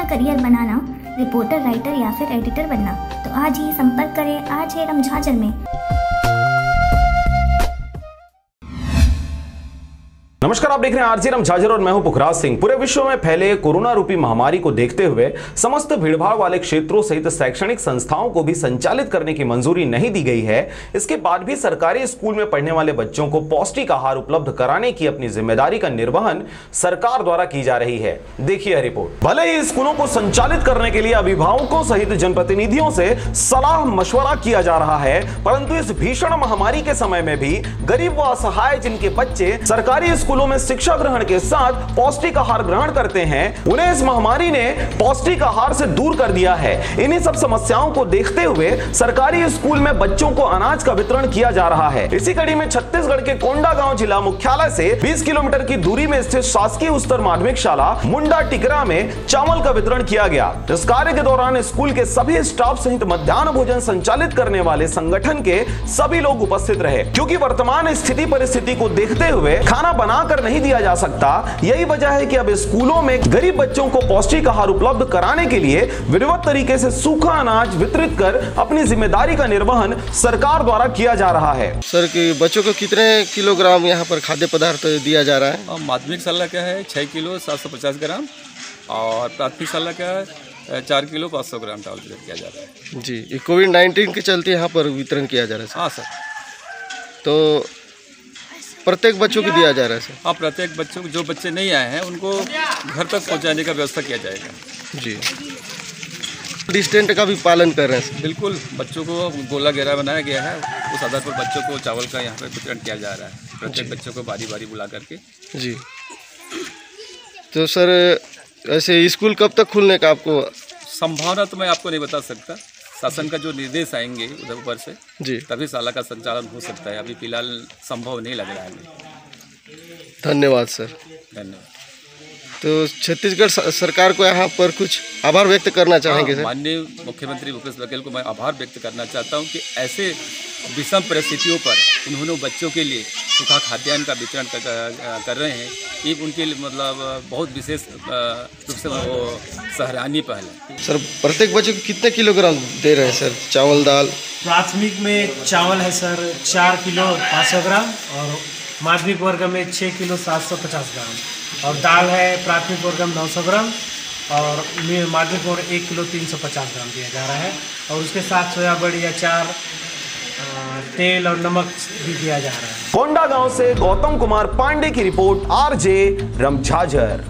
Career बनाना, reporter, writer या फिर editor बनना, तो आज ही संपर्क करें RJ रमझाजर में। नमस्कार, आप देख रहे हैं RJ रमझाजर और मैं हूं पुखराज सिंह। पूरे विश्व में फैले कोरोना रूपी महामारी को देखते हुए समस्त भीड़भाड़ वाले क्षेत्रों सहित शैक्षणिक संस्थाओं को भी संचालित करने की मंजूरी नहीं दी गई है। इसके बाद भी सरकारी स्कूल में पढ़ने वाले बच्चों को पौष्टिक आहार उपलब्ध कराने की अपनी जिम्मेदारी का निर्वहन सरकार द्वारा की जा रही है। देखिए रिपोर्ट। भले ही स्कूलों को संचालित करने के लिए अभिभावकों सहित जनप्रतिनिधियों से सलाह मशवरा किया जा रहा है, परंतु इस भीषण महामारी के समय में भी गरीब व असहाय जिनके बच्चे सरकारी स्कूलों में शिक्षा ग्रहण के साथ पौष्टिक आहार ग्रहण करते हैं, उन्हें इस महामारी ने पौष्टिक आहार से दूर कर दिया है। इन्हीं सब समस्याओं को देखते हुए सरकारी स्कूल में बच्चों को अनाज का वितरण किया जा रहा है। इसी कड़ी में छत्तीसगढ़ के कोंडागांव जिला मुख्यालय से 20 किलोमीटर की दूरी में स्थित शासकीय उच्चतर माध्यमिक शाला मुंडा टिकरा में चावल का वितरण किया गया। इस कार्य के दौरान स्कूल के सभी स्टाफ सहित मध्याह्न भोजन संचालित करने वाले संगठन के सभी लोग उपस्थित रहे। क्योंकि वर्तमान स्थिति परिस्थिति को देखते हुए खाना बनाकर नहीं दिया जा सकता, यही वजह है कि अब स्कूलों में गरीब बच्चों को पौष्टिक आहार उपलब्ध कराने के लिए विधिवत तरीके से सूखा अनाज वितरित कर अपनी जिम्मेदारी का निर्वहन सरकार द्वारा किया जा रहा है। सर कि बच्चों को कितने किलोग्राम यहाँ पर खाद्य पदार्थ दिया जा रहा है? माध्यमिक शाला का है 6 किलो 750 ग्राम और प्राथमिक शाला का 4 किलो 500 ग्राम चावल वितरित किया जा रहा है। जी, ये कोविड-19 के चलते यहाँ पर वितरण किया जा रहा है? हाँ सर। तो प्रत्येक बच्चों को दिया जा रहा है सर? हाँ, प्रत्येक बच्चों को, जो बच्चे नहीं आए हैं उनको घर तक पहुंचाने का व्यवस्था किया जाएगा। जी, डिस्टेंस का भी पालन कर रहे हैं सर? बिल्कुल, बच्चों को गोला घेरा बनाया गया है, उस आधार पर बच्चों को चावल का यहाँ पर वितरण किया जा रहा है, प्रत्येक बच्चों को बारी बारी बुला करके। जी, तो सर ऐसे स्कूल कब तक खुलने का आपको संभावना तो मैं आपको नहीं बता सकता, शासन का जो निर्देश आएंगे उधर ऊपर से जी तभी शाला का संचालन हो सकता है। अभी फिलहाल संभव नहीं लग रहा है। धन्यवाद सर। धन्यवाद। तो छत्तीसगढ़ सरकार को यहाँ पर कुछ आभार व्यक्त करना चाहेंगे सर? माननीय मुख्यमंत्री भूपेश बघेल को मैं आभार व्यक्त करना चाहता हूँ कि ऐसे विषम परिस्थितियों पर उन्होंने बच्चों के लिए सूखा खाद्यान्न का वितरण कर रहे हैं। ये उनके लिए मतलब बहुत विशेष रूप से वो सराहनीय पहल है। सर प्रत्येक बच्चे को कितने किलोग्राम दे रहे हैं सर चावल दाल? प्राथमिक में चावल है सर 4 किलो 500 ग्राम और माध्यमिक वर्ग में 6 किलो 750 ग्राम और दाल है प्राथमिक वर्ग में 900 ग्राम और माध्यमिक वर्ग 1 किलो 350 ग्राम दिया जा रहा है और उसके साथ सोयाबड़ी या अचार, तेल और नमक भी दिया जा रहा है। कोंडागांव से गौतम कुमार पांडे की रिपोर्ट, RJ रमझाजर।